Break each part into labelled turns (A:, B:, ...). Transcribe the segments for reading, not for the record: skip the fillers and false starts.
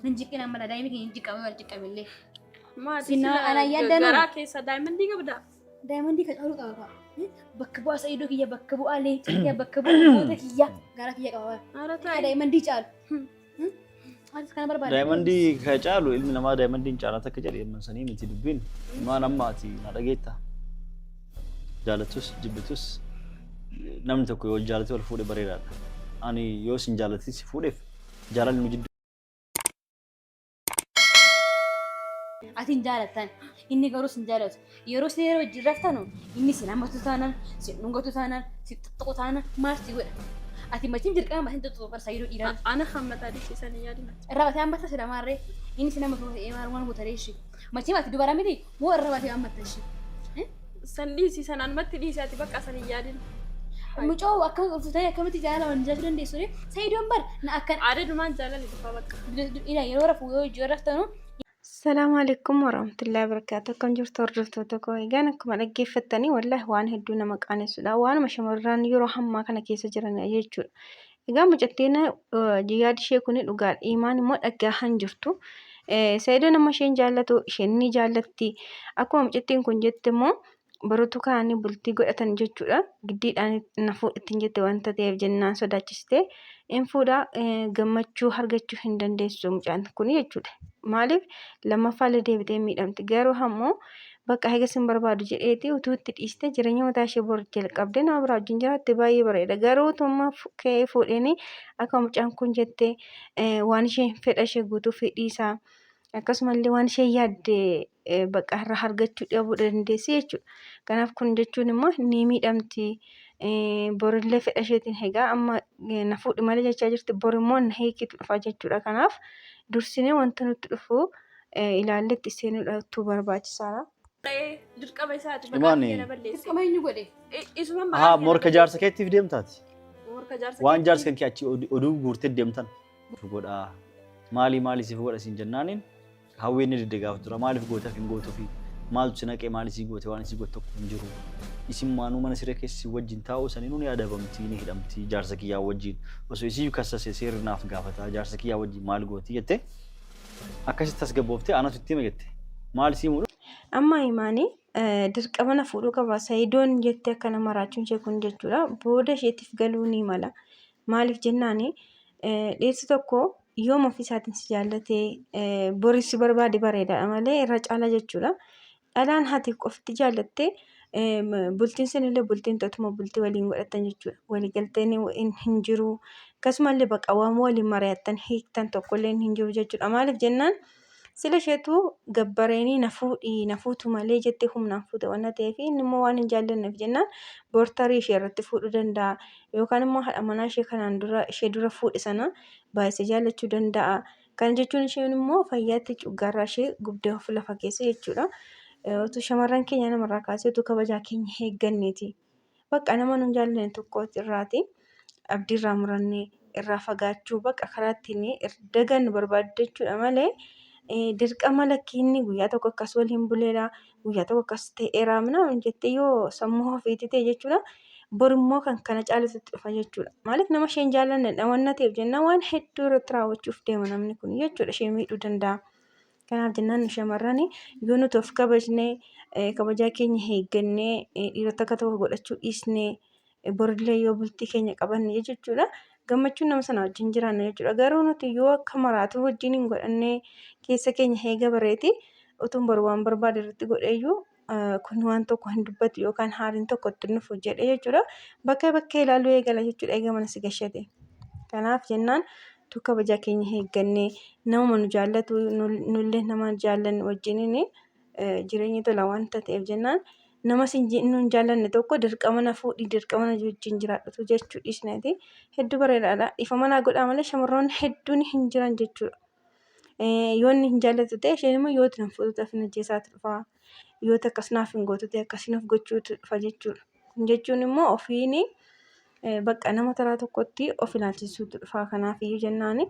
A: Ninjiqqina mana daa'imni keenya hinjiqqame wal jiqqamellee.
B: Maatii
A: Sinaa
B: sila
A: ana yaaddanuu
B: garaa keessa daa'imman qabda.
A: daa'imni kan dhaaluu qaba. Bakka bu'aa Sa'iidoo kiyya bakka bu'aa Leencii kiyya bakka bu'aa goota kiyya garaa kiyya qaba.
B: Haala
A: Akka
B: taa'e.
A: daa'imman caalu. Maatis kana barbaada.
C: Daa'imman ka caalu ilmi namaa daa'imman caalaa akka jedhe ilman sanii miti dubbiin maan ammaati na dhageetta. Jaalattus jibbitus namni tokko yoo jaalate wal fuudhe bareedaadha. Ani yoo sin jaalate si fuudheef jaalalli nu jidduu.
A: Ati hin jaalattan inni garuu sin jaalatu yeroo si yeroo wajjin raftanu inni sin hammatu taanaan sin dhungatu taanaan sin xoxxoqu taanaan maal si godha ati machiin dirqama matiin xoxxoqu bar Sa'iidoo dhiiraa
B: Ana hammataa dhiisisanii yaadina.
A: irraa batee hammata si dhamaarree inni sin hammatu ta'ee maal waan gootare ishee machiin ati dubara miti moo irra batee hammata ishee.
B: San dhiisisan anumatti dhiisati bakka san yaadina.
A: Mucoo akkam qulqulluu ta'e akkamitti jaalala jiraachuu dandeessu Sa'iidoon bar na akkan
B: Aadadumaan jaalala dhufa bakka.
A: yeroo rafu yoo wajjin raftanu.
D: Assalamu alaikum warahmatullahi wabarakatuh. Akkam jirtu hordoftoota koo. Egaan akkuma dhaggeeffattanii wallahi waan hedduu nama qaanessuudha. Waanuma shamarran yeroo hammaa kana keessa jiran jechuudha. Egaa mucattiin yaadi ishee kun dhugaadha. Imaan immoo dhagaahan jirtu. Sa'iidoo nama isheen jaallatu isheen ni jaallatti. Akkuma mucattiin kun jette immoo baroota kaanii bultii godhatan jechuudha. Giddiidhaan nafuu ittiin jette wanta ta'eef jennaan sodaachiste. In fuudhaa gammachuu argachuu hin dandeessu mucaan kun jechuudha. Maaliif lammaffaalee deebitee miidhamti garuu ammoo bakka eega sin barbaadu jedheeti utuu itti dhiiste jireenya mataa ishee bor jalqabdee nama biraa wajjin jiraatte baay'ee bareeda garuu utuma ka'ee fuudheenii akka mucaan kun jettee waan isheen fedha ishee guutuu fedhiisaa akkasumallee waan ishee yaadde bakka irraa argachuu dhabuu dandeessi jechuudha. Kanaaf kun jechuun immoo ni miidhamti. Borillee fedha isheetiin egaa amma na fuudhi malee jechaa jirti borimmoo na hiikitu dhufa jechuudha. Kanaaf dursinee wanta nutti dhufu ilaalletti seenuudhaatu barbaachisaadha.
B: Dirqama isaati
C: Imaani.
B: bakka keenya balleessi.
A: Dirqama eenyu godhe?
B: Isumaan
C: Haa morka jaarsa keettiif deemtaati.
B: Morka jaarsa.
C: Waan jaarsa kan kee achi oduu guurtee deemtan. Godhaa maali siif godha siin jennaaniin hawween ni diddegaaf tura maaliif gootaaf hin gootuufi maaltu si naqee maali si goote waan si goote tokko hin jiru. Isin maanuu mana siree keessa si wajjin taa'u sanii nuuni yaadabamtii ni hidhamtii jaarsa kiyyaa wajjin osoo isii kassase seerri naaf gaafata jaarsa kiyyaa wajjin maal gooti jettee akkasitti as gabbooftee anatu itti hime jette maal sii muudhu.
D: Amma Imaanii dirqama na fuudhuu qaba. Sa'iidoon jettee akka nama raachuun ishee kun jechuudha. Booda isheetiif galuu ni mala. Maaliif jennaani dhiirsi tokko yooma ofii isaatiin si jaallatee boris si barbaade bareedaadha malee irra caala jechuudha. Dhalaan haati qofti jaallattee bultiin sinillee bultiin ta'utuma bultii waliin godhatan jechuudha. Waliigalteen hin jiru. Akkasumallee bakka waan waliin mari'attan hiiktan tokkollee hin jiru jechuudha. Maaliif jennaan sila isheetu gabbareenii na fuutu malee jettee humnaan fuute waan ta'eef inni immoo waan hin jaallanneef jennaan boortarii ishee irratti fuudhuu danda'a. Yookaan immoo haadha manaa ishee kanaan dura ishee dura fuudhe sana baay'isee jaallachuu danda'a. Kana jechuun isheen immoo fayyaatti cuggaarraa ishee gubdee of lafa keessa jechuudha. Utuu shamarran keenya namarraa kaasee utuu kabajaa keenya eegganneeti. Bakka nama nu hin jaallanne tokko irraati abdiirraa murannee irraa fagaachuu bakka karaa ittiin dagannu barbaadde jechuudha malee dirqama lakkiinni guyyaa tokko akkas waliin buleera guyyaa tokko akkas ta'eera minaan jettee yoo sammuu ofiitti ta'e jechuudha. Borimmoo kan kana caalatutti dhufa jechuudha. Maaliif nama isheen jaallanne dhawanna ta'eef jennaan waan hedduu irratti raawwachuuf deema namni kun jechuudha. Ishee miidhuu danda'a. Kanaaf jennaan nu shamarran yoo nuti of kabajnee kabajaa keenya eeggannee dhiirota akka ta'u godhachuu dhiisnee borillee yoo bultii keenya qabanne jechuudha. Gammachuun nama sana wajjin jiraanna jechuudha. Garuu nuti yoo akka maraatu wajjin hin godhannee keessa keenya eega bareeti utuun boru waan barbaade irratti godheeyyuu kun waan tokko hin dubbatu yookaan haariin tokko itti nufu jedhee jechuudha. Bakka bakkee ilaaluu eegala jechuudha eega mana si gashate. Kanaaf jennaan tu kabajaa keenya eeggannee nama nu jaallatu nullee nama jaallanne wajjiniin jireenya tola wanta ta'eef jennaan nama nu hin jaallanne tokko dirqama na fuudhii dirqama na wajjin jiraadhatu jechuu dhiisneeti. Hedduu bareedaadha. Ifa manaa godhaa malee shamarroonni hedduun hin jiran jechuudha. Yoo inni hin jaallatu ta'e isheen immoo yoo itti fuudhuudhaaf hin ajjeesaatu dhufa. Yoo akkas naaf hin gootu ta'e akkasiin of gochuutu dhufa jechuudha. Kun jechuun immoo ofiin bakka nama taraa tokkotti of ilaalchisuutu dhufa. Kanaaf iyyuu jennaani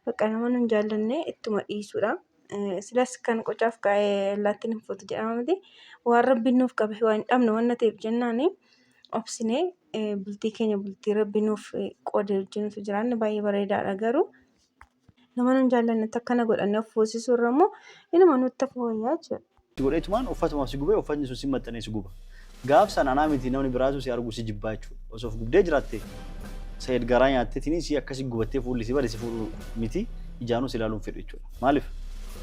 D: bakka nama nu hin jaallanne ittuma dhiisuudha. Silas kan qocaaf kaa'ee allaattiin hin fuutu jedhama miti. Waan rabbiin nuuf qabe waan hin dhabne waan ta'eef jennaani obsinee bultii keenya bultii rabbi nuuf qoode wajjinutu jiraanne baay'ee bareedaadha garuu nama nun jaallannetti akkana godhannee of fuusisuu irra immoo inuma nutti fooyya'aa jechuudha.
C: Godheetumaan uffatuma si gubee uffatni sun si maxxanee si guba. Gaaf sana anaa miti namni biraatu si argu si jibbaa jechuudha. Osoo of gubdee jiraatte Sayyid garaa nyaattee si akkasii gubattee fuulli si bade si fuudhu miti ijaanuu si ilaaluun fedhu jechuudha. Maaliif?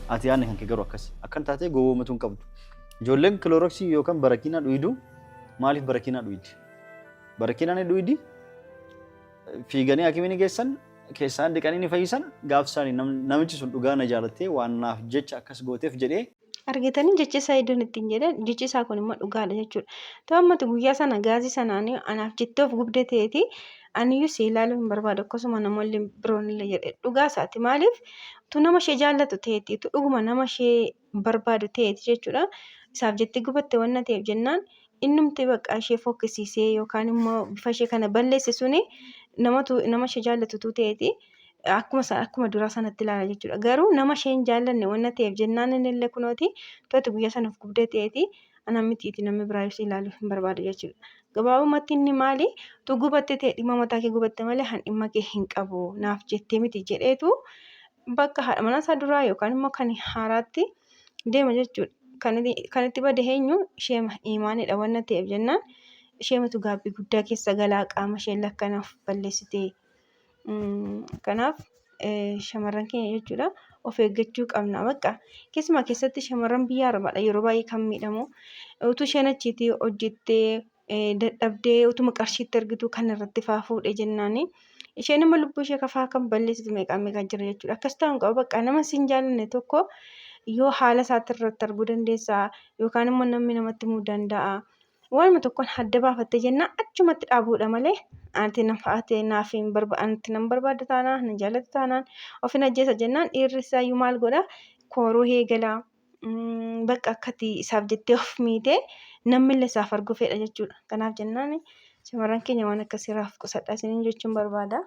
C: Ati yaadni kan kee garuu akkasi. Akkan taatee gowwoomatu hin qabdu. Ijoolleen kilooroksii yookaan barakiinaa dhuyidu maaliif barakiinaa dhuyidi? Barakiinaan dhuyidi fiiganii hakimini geessan keessaan dhiqanii ni fayyisan gaaf isaanii namichi sun dhugaa na jaalattee waan naaf jecha akkas gooteef jedhee
D: Argitanii jechi isaa iddoon ittiin jedhan jechi isaa kun immoo dhugaadha jechuudha. Ta'ummatu guyyaa sana gaazii sanaan anaaf jettee of gubdee ta'eeti aniyyuu si ilaaluu hin barbaadu akkasuma namoonni biroon illee jedhe dhugaa isaati. Maaliif tu nama ishee jaallatu ta'eeti tu dhuguma nama ishee barbaadu ta'eeti jechuudha. Isaaf jettee gubatte wanna ta'eef jennaan innumti bakka ishee fokkisiisee yookaan immoo bifa ishee kana balleesse suni nama ishee jaallatutu ta'eeti. Akkuma duraa sanatti ilaala jechuudha. Garuu nama ishee hin jaallanne wanna ta'eef jennaan inni illee kunooti to'atu guyyaa sana of gubdee ta'eeti ana mitiiti namni biraa ibsa ilaaluu hin barbaadu jechuudha. Gabaabumatti inni maali tu gubatte ta'e dhimma mataa kee gubatte malee han dhimma kee hin qabu naaf jettee miti jedheetu bakka haadha manaa isaa duraa yookaan immoo kan haaraatti deema jechuudha. Kan itti bade eenyu ishee imaanidha wanna ta'eef jennaan isheematu gaabbii guddaa keessa galaa qaama ishee lakkanaaf balleessitee. Kanaaf shamarran keenya jechuudha of eeggachuu qabna bakka keessumaa keessatti shamarran biyya arabaadha yeroo baay'ee kan miidhamu utuu isheen achiitii hojjettee dadhabdee utuma qarshiitti argitu kan irratti fuudhe jennaani isheen immoo lubbuu ishee kafaa kan balleessitu meeqaan jira jechuudha. Akkas ta'uun qaba bakka nama siin jaallanne tokko yoo haala isaatti irratti arguu dandeessaa yookaan immoo namni namatti himuu danda'a. Waanuma tokkoon adda baafatte jennaan achumatti dhaabuudha malee anti naaf hin barbaadu taanaan hin jaallatu taanaan of hin ajjeessa jennaan dhiirri isaayyuu maal godha kooruu eegalaa bakka akkati isaaf jettee of miitee namni illee isaaf arguu fedha jechuudha. Kanaaf jennaan shamarran keenya waan akkasiiraaf qusadhaa isiniin jechuun barbaada.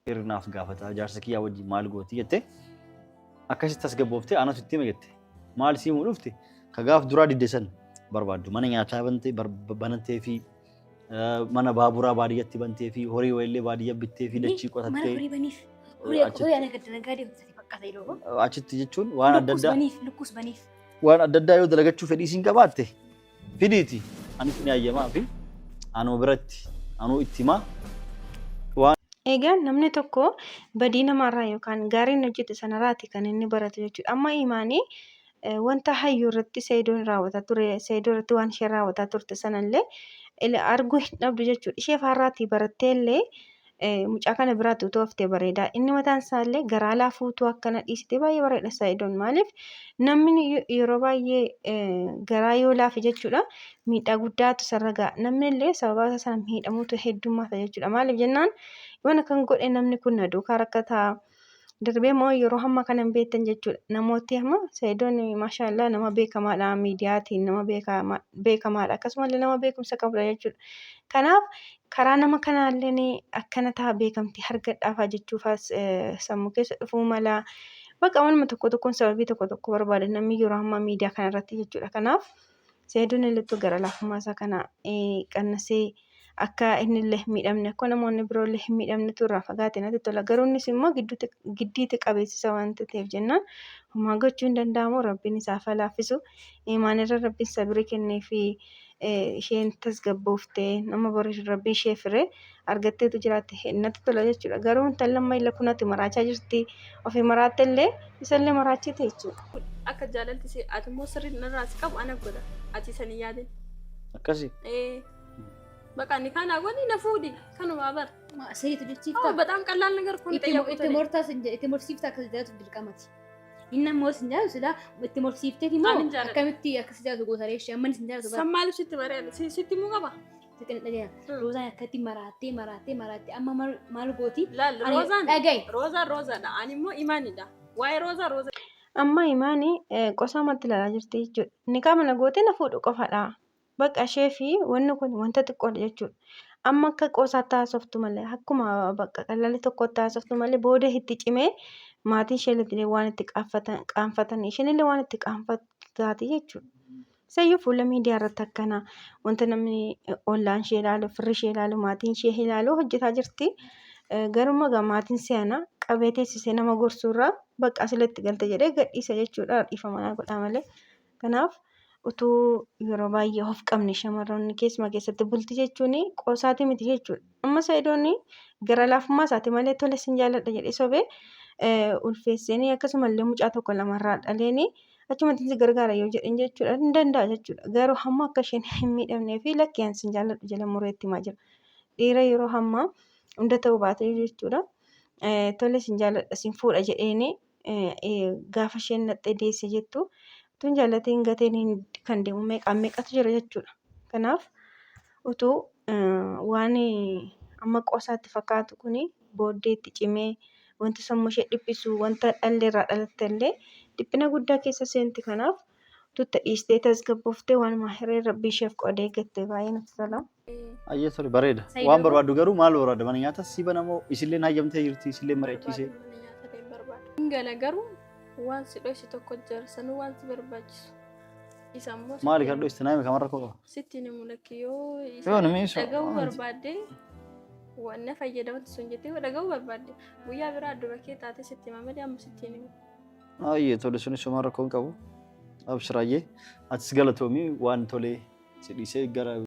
C: Dhiirri naaf gaafata jaarsa kiyyaa wajjin maal gooti jettee akkasitti as gabbooftee aanas itti hime jette maal siimuu dhufte ka gaaf duraa diddeessan barbaaddu mana nyaataa bantee fi mana baaburaa baadiyyatti bantee fi horii wayillee baadiyyaa bittee fi dachii qotattee
A: Mana horii baniif. Horii ana gadda nagaadee hojjetee fakkaata yeroo.
C: achitti jechuun waan adda addaa
A: Lukkus baniif.
C: waan adda addaa yoo dalagachuu fedhii siin qabaatte fidiiti anis ni ayyamaa fi anuu biratti anuu itti himaa.
D: Egaa namni tokko badii namarraa yookaan gaariin hojjete sanarraati kan inni baratu jechuudha. Amma imaanii wanta hayyuu irratti Sayidoon raawwataa ture Sayidoo irratti waan isheen raawwataa turte sanallee arguu hin dhabdu jechuudha. Ishee faarraatii barattee illee mucaa kana biraatti utuu haftee bareeda. Inni mataan isaallee garaa laafuutu akkana dhiisitee baay'ee bareeda Sayidoon. Maaliif namni yeroo baay'ee garaa yoo laafe jechuudha miidhaa guddaatu sarara ga'a. Namni illee sababa sana miidhamuutu heddummaata jechuudha. Maaliif jennaan waan kan godhe namni kun na duukaa rakkataa darbee moo yeroo hamma kana hin beektan jechuudha. Namooti amma Sayidoon maashaallah nama beekamaadha miidiyaatiin nama beekamaadha akkasumallee nama beekumsa qabudha jechuudha. Kanaaf karaa nama kanaallee akkana ta'a beekamtii argadhaafaa jechuufas sammuu keessa dhufuu mala bakka waanuma tokkoon sababii tokko barbaada namni yeroo hamma miidiyaa kanarratti jechuudha. Kanaaf Sayidoon illee gara laafummaa isaa kana qannasee akka inni illee hin miidhamne akka namoonni biroo illee hin miidhamnetu irraa fagaate natti tola. Garuu innis immoo giddiitti qabeessisa waanta ta'eef jennaan homaa gochuu hin danda'amu rabbiin isaaf laaffisu imaanirra rabbiin sabrii kennee fi isheen tasgabbooftee nama borii rabbii ishee firee argatteetu jiraatte natti tola jechuudha. Garuu intalli amma illa kunatti maraachaa jirti ofii maraatte illee isallee maraachite jechuudha.
B: Akka jaalalti ati immoo sirrii narraa si qabu ana godha ati sanii yaadin.
C: Akkasii.
B: Baka ni kana goni na fuudi kanuma bar.
A: Sayyidu jechiifta.
B: Oh በጣም ቀላል ነገር እኮ ነው የጠየቁት።
A: itti morsiifta akka sijaatu dirqamati. Inni ammoo sinjaatu sila itti morsiiftee immoo akkamitti akka sijaatu gootaree ishee amma sinjaatu bara.
B: Sammaaliif sitti bareeda sitti muu qaba.
A: Sitti dhagaya. Roozaan akkatti maraatee amma maal gooti?
B: Laal roozaan
A: dhagay.
B: Roozaadha ani immoo imaanidha. Waa'ee roozaa.
D: Amma imaanii qosamatti ilaalaa jirti jechuudha. Inni qaama na gootee na fuudhu qofaadha. Bakka ishee fi wanni kun wanta xiqqoodha jechuudha. Amma akka qoosaatti haasoftu malee akkuma bakka qallalli tokkotti haasoftu malee booda itti cimee maatiin ishee illee waan itti qaanfatan isheen illee waan itti qaanfataati jechuudha. Isayyuu fuula miidiyaa irratti akkana wanta namni ollaan ishee ilaalu firri ishee ilaalu maatiin ishee ilaalu hojjetaa jirti. Garuma gamaatiin seena qabee teessisee nama gorsuurraa bakka asirratti galte jedhee gadhiisa jechuudha. Dhiifa manaa godhaa malee. Kanaaf utuu yeroo baay'ee of qabne shamarroonni keessumaa keessatti bultii jechuun qoosaati miti jechuudha. Amma Saayidoon gara laafummaa isaati malee tole sin jaalladha jedhee sobee ulfeessanii akkasumallee mucaa tokko lamarraa dhaleeni achumatti si gargaara yoo jedhan jechuudha hin danda'a jechuudha. Garuu hamma akka isheen hin miidhamnee fi lakkeen sin jaalladhu jala mureetti himaa jira. Dhiira yeroo hammaa hunda ta'uu baate jechuudha. Tole sin jaalladha sin fuudha jedheeni gaafa isheen naxxee deesse jettu tun jaallatiin gateen kan deemu meeqatu jira jechuudha. Kanaaf utuu waan amma qoosaatti fakkaatu kuni booddeetti cimee wanti sammuu ishee dhiphisu wanta dhalli irraa dhalatte illee dhiphina guddaa keessa seenti. Kanaaf tutta dhiistee tasgabbooftee waan maahiree rabbii isheef qoodee eeggatte baay'ee natti tola.
C: Ayyee ture bareeda. Waan barbaaddu garuu maal barbaadda mana nyaata si banamoo isillee hayyamtee jirti isillee mari'achiisee.
B: Ingala garuu waan si dhoysi tokko jaarsan waan si barbaachisu. Isammoo
C: maali kan dhoysi naayime kamarra koo qaba.
B: Sitti ni mul'akkiyoo
C: Yoo namni isa
B: dhaga'uu barbaadde wanna fayyadamtu sun jettee dhaga'uu barbaadde guyyaa biraa adduma kee taate sitti mamadi amma sitti ni.
C: Ayyee tole sunis shamarra koo hin qabu. Abshiraayyee atis galatoomii waan tolee si dhiisee gara